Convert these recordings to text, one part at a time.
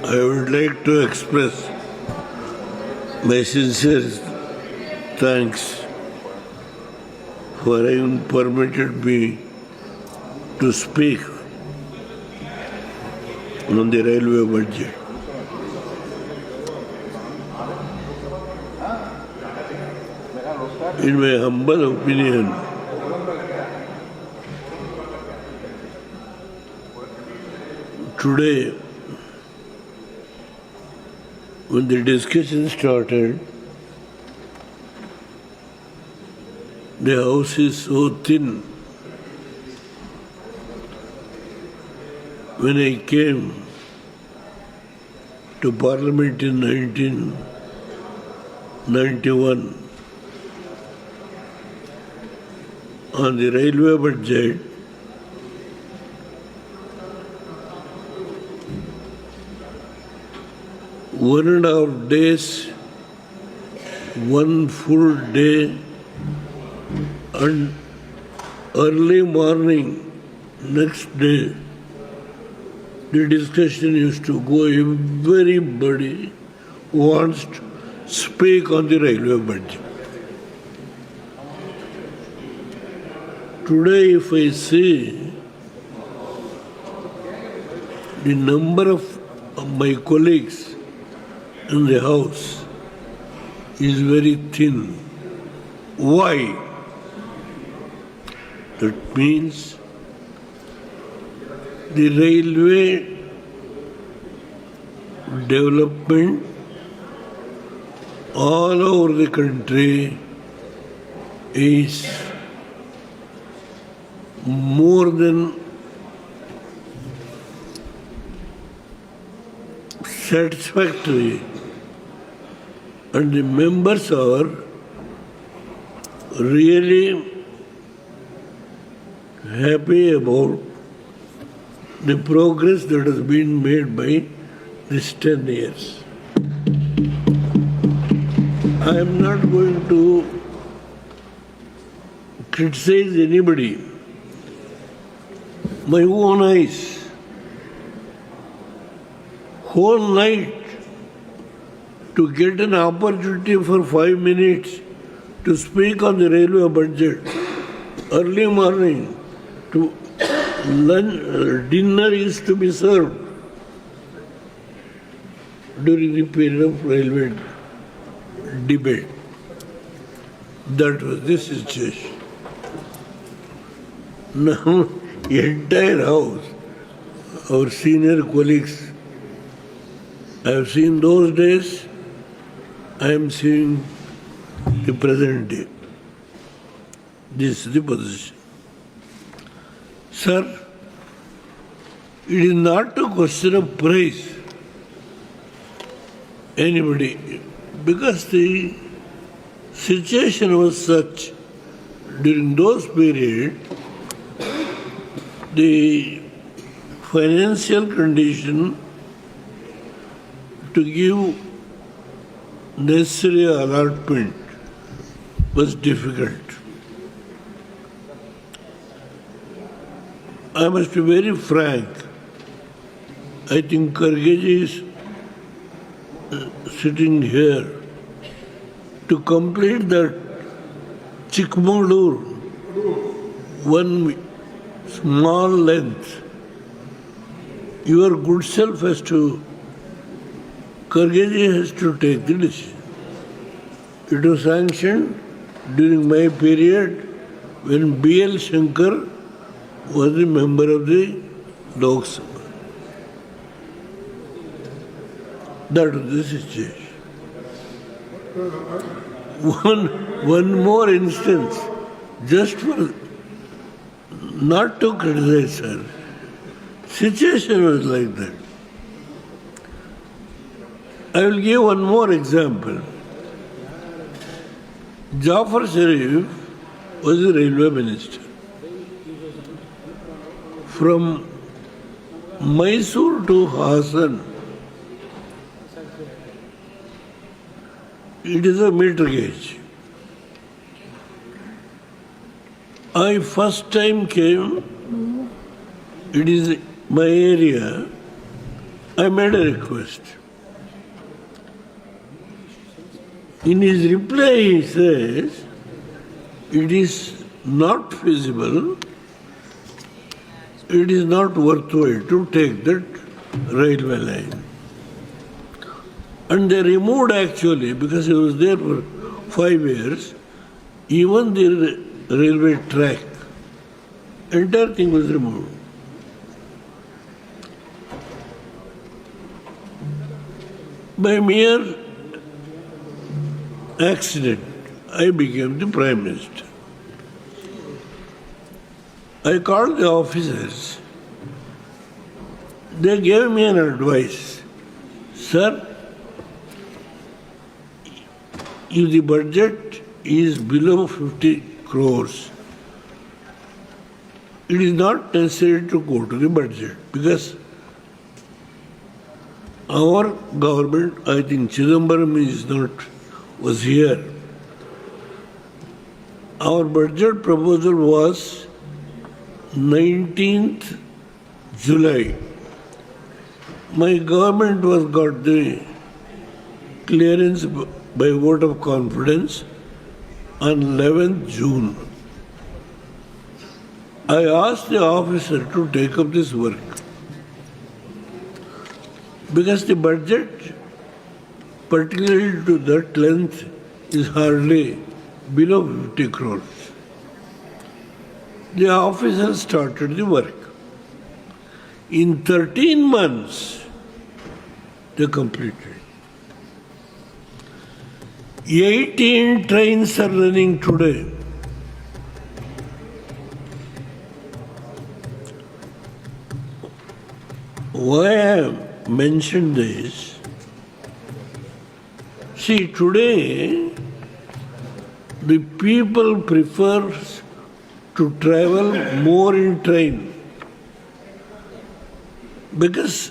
I would like to express my sincere thanks for having permitted me to speak on the railway budget. In my humble opinion, today, when the discussion started, the house is so thin. When I came to Parliament in 1991 on the railway budget, one and a half days, one full day, and early morning next day, the discussion used to go. Everybody wants to speak on the railway budget. Today, if I see the number of my colleagues in the house is very thin. Why? That means the railway development all over the country is more than satisfactory, and the members are really happy about the progress that has been made by these 10 years. I am not going to criticize anybody. My own eyes, whole night, to get an opportunity for 5 minutes to speak on the railway budget, early morning, to lunch, dinner is to be served during the period of railway debate. That was the situation. Now, the entire house, our senior colleagues, I have seen those days, I am seeing the present day. This is the position. Sir, it is not a question of praise anybody, because the situation was such during those periods, the financial condition to give necessary allotment was difficult. I must be very frank. I think Khargeji is sitting here to complete that Chikmagalur one small length. Your good self has to, Khargeji has to take the decision. It was sanctioned during my period when B.L. Shankar was a member of the Lok Sabha. That was the situation. One more instance, just for not to criticize her. Situation was like that. I will give one more example. Jafar Sharif was a railway minister. From Mysore to Hassan, it is a meter gauge. I first time came, it is my area, I made a request. In his reply, he says, it is not feasible, it is not worthwhile to take that railway line. And they removed actually, because he was there for 5 years, even the railway track, entire thing was removed. By mere accident, I became the Prime Minister. I called the officers. They gave me an advice. Sir, if the budget is below 50 crores, it is not necessary to go to the budget because our government, I think Chidambaram was here. Our budget proposal was 19th July. My government was got the clearance by vote of confidence on 11th June. I asked the officer to take up this work because the budget, particularly to that length, is hardly below 50 crores. The officer started the work. In 13 months, they completed. 18 trains are running today. Why I mentioned this? See, today the people prefer to travel more in train because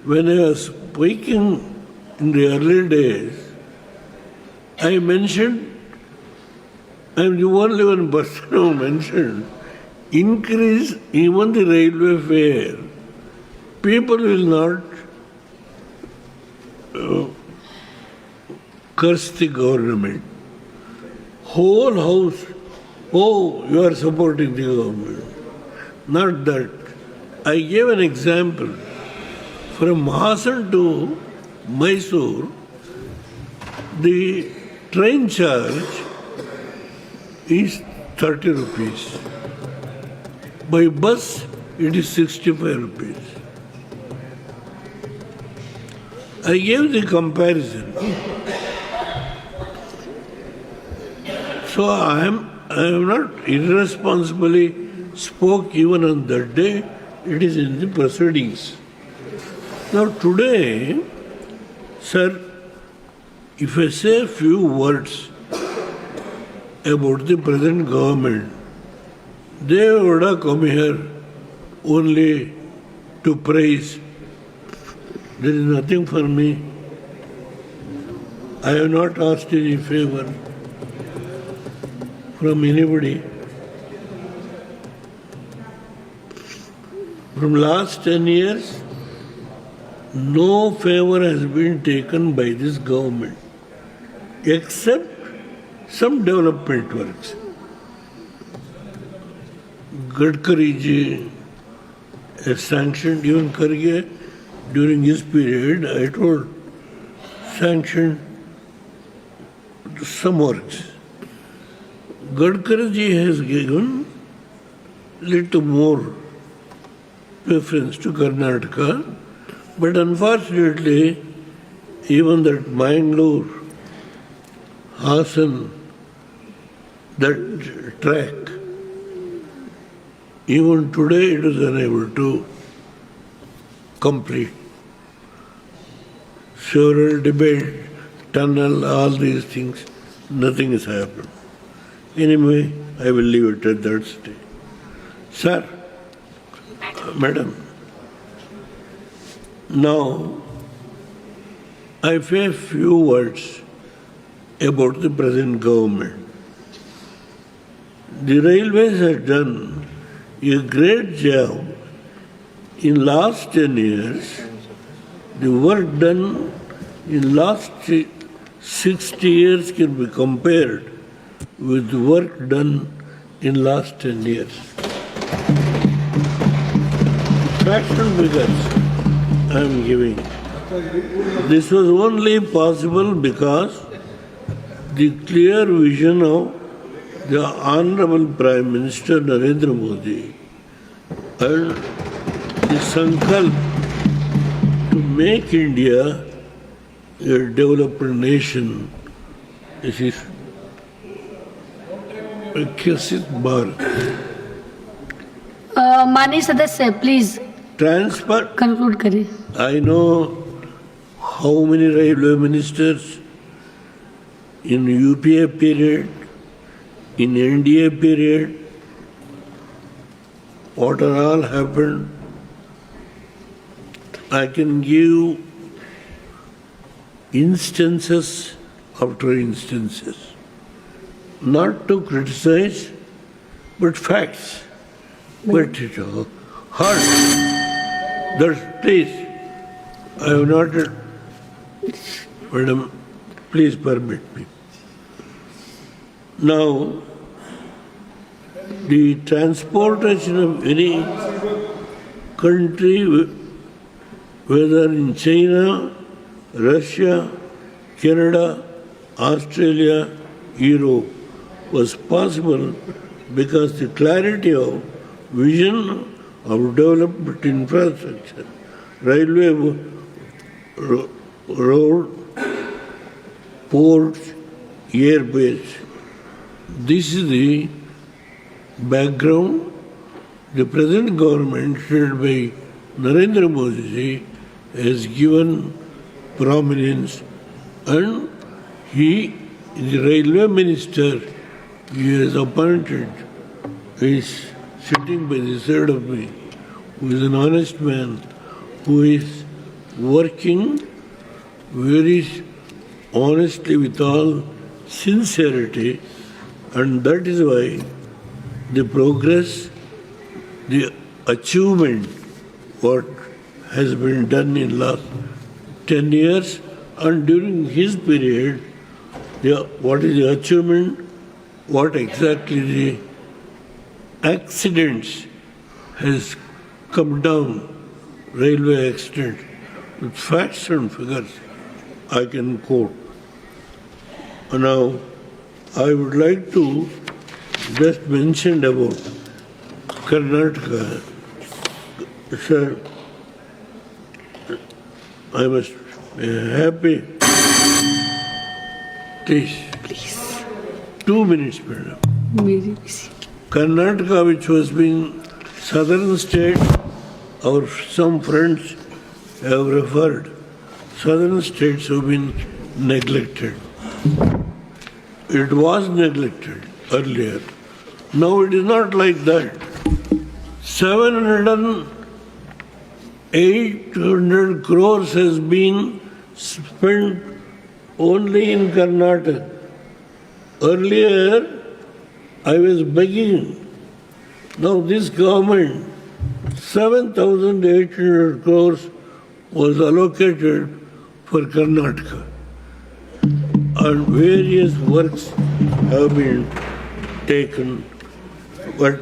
when I was speaking in the early days, I mentioned, I'm the only one person who mentioned, increase even the railway fare. People will not curse the government. Whole house, oh, you are supporting the government. Not that. I gave an example. From Hassan to Mysore, the train charge is 30 rupees. By bus, it is 65 rupees. I gave the comparison. So I am not irresponsibly spoke even on that day. It is in the proceedings. Now today, sir, if I say a few words about the present government, they would have come here only to praise. There is nothing for me. I have not asked any favor from anybody. From last 10 years, no favor has been taken by this government, except some development works. Gadkari ji has sanctioned, even Kharge during his period, I told, sanctioned some works. Gadkari ji has given little more preference to Karnataka, but unfortunately, even that Mangalore, Hassan, that track, even today it is unable to complete. Several debate, tunnel, all these things, nothing has happened. Anyway, I will leave it at that stage. Sir, Madam, now I say a few words about the present government. The railways have done a great job in last 10 years, the work done in last 60 years can be compared with the work done in last 10 years. Facts and figures I am giving. This was only possible because the clear vision of the Honorable Prime Minister Narendra Modi and the sankalp to make India a developed nation. This is Viksit Bharat. माननीय सदस्य please Transfer. Conclude करें. I know how many railway ministers in UPA period, in NDA period, what are all happened. I can give instances after instances, not to criticize, but facts. But it hard. That's please. I have not. Madam, please permit me. Now, the transportation of any country, whether in China, Russia, Canada, Australia, Europe, was possible because the clarity of vision of development infrastructure, railway, road, ports, airbase. This is the background. The present government, led by Narendra Modi ji, has given prominence, and he, the railway minister, he has appointed, is sitting by the side of me, who is an honest man, who is working very honestly with all sincerity, and that is why the progress, the achievement, what has been done in last 10 years, and during his period, what is the achievement, what exactly the accidents has come down, railway accident, with facts and figures I can quote. Now, I would like to just mention about Karnataka. Sir, I must be happy. Please. 2 minutes, madam. मेरी किसी Karnataka, which was being southern state, our some friends have referred, southern states have been neglected. It was neglected earlier. Now it is not like that. 800 crores has been spent only in Karnataka. Earlier, I was begging. Now this government, 7,800 crores was allocated for Karnataka. And various works have been taken, but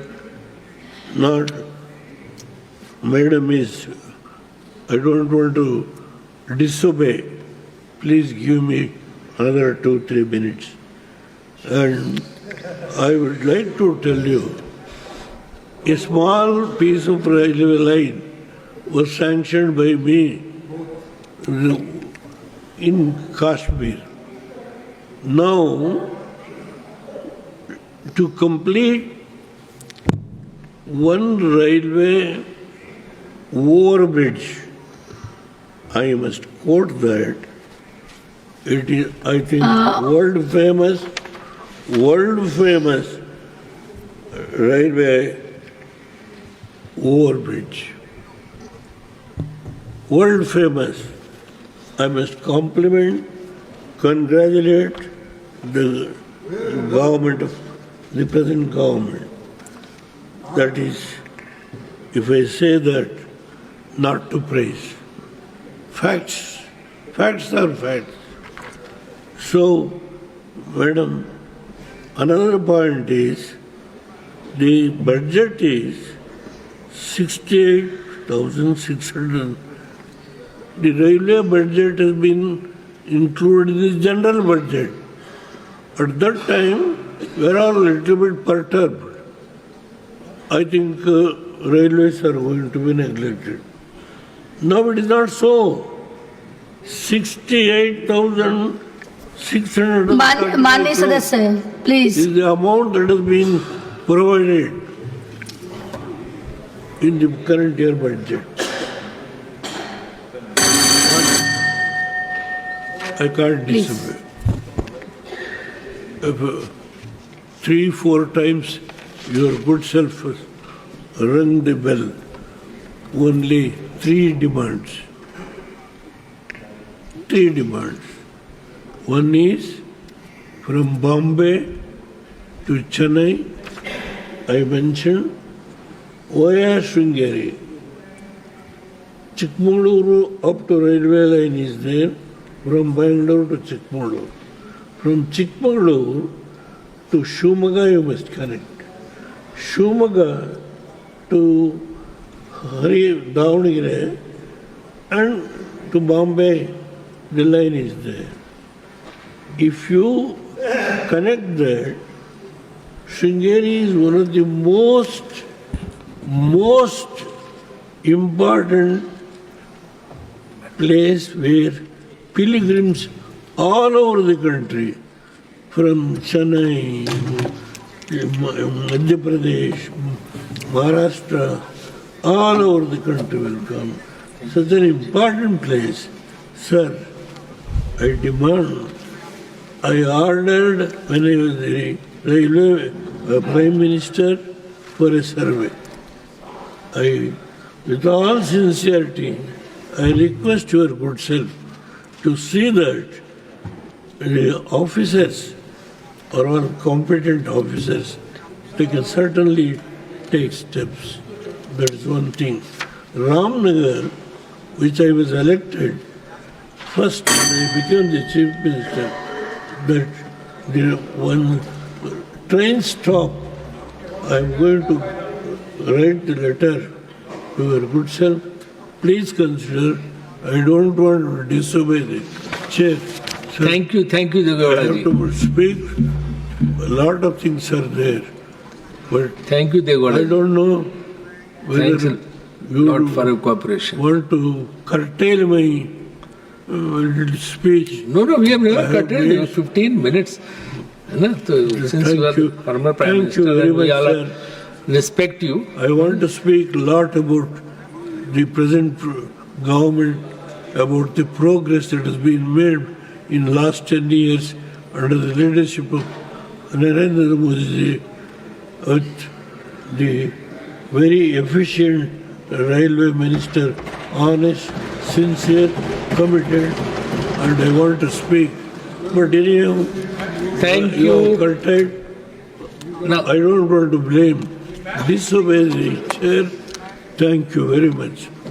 not, madam is, I don't want to disobey. Please give me another 2-3 minutes. And I would like to tell you, a small piece of railway line was sanctioned by me in Kashmir. Now, to complete one railway overbridge, I must quote that. It is, I think, world famous railway overbridge. World famous. I must compliment, congratulate the government of the present government. That is, if I say that not to praise. Facts. Facts are facts. So, madam, another point is the budget is 68,600. The railway budget has been included in the general budget. At that time, we are all a little bit perturbed. I think railways are going to be neglected. Now it is not so. 68,600 माननीय सदस्य please is the amount that has been provided in the current year budget. I can't Please. disagree. If 3-4 times your good self rang the bell, only 3 demands. 3 demands. One is from Bombay to Chennai, I mentioned, via Sringeri. Chikmagaluru up to railway line is there, from Bangalore to Chikmagaluru. From Chikmagaluru to Shumaga you must connect. Shumaga to Davangere and to Bombay, the line is there. If you connect that, Sringeri is one of the most important place where pilgrims all over the country, from Chennai, Madhya Pradesh, Maharashtra, all over the country will come. Such an important place. Sir, I demand, I ordered when I was the railway Prime Minister for a survey. With all sincerity, I request your good self to see that the officers are all competent officers. They can certainly take steps. That is one thing. Ramnagar, which I was elected, first when I became the Chief Minister, that the one train stop, I am going to write the letter to your good self. Please consider, I don't want to disobey the chair. Sir, Thank you, I have Degoraji. to speak. A lot of things are there, but Thank you, I Degoraji. don't know Thanks whether a lot for your cooperation. want to curtail my little speech. No, we have I never have cut it. made- 15 minutes. Na? So, since Thank you are you. former Prime Thank you Minister, very and we much, all sir. respect you. I want to speak a lot about the present government, about the progress that has been made in last 10 years under the leadership of Narendra Modi, with the very efficient railway minister, honest, sincere, committed, and I want to speak. But anyhow, Thank you you. have curtailed. Now, I don't want to blame. Disobey the chair. Thank you very much.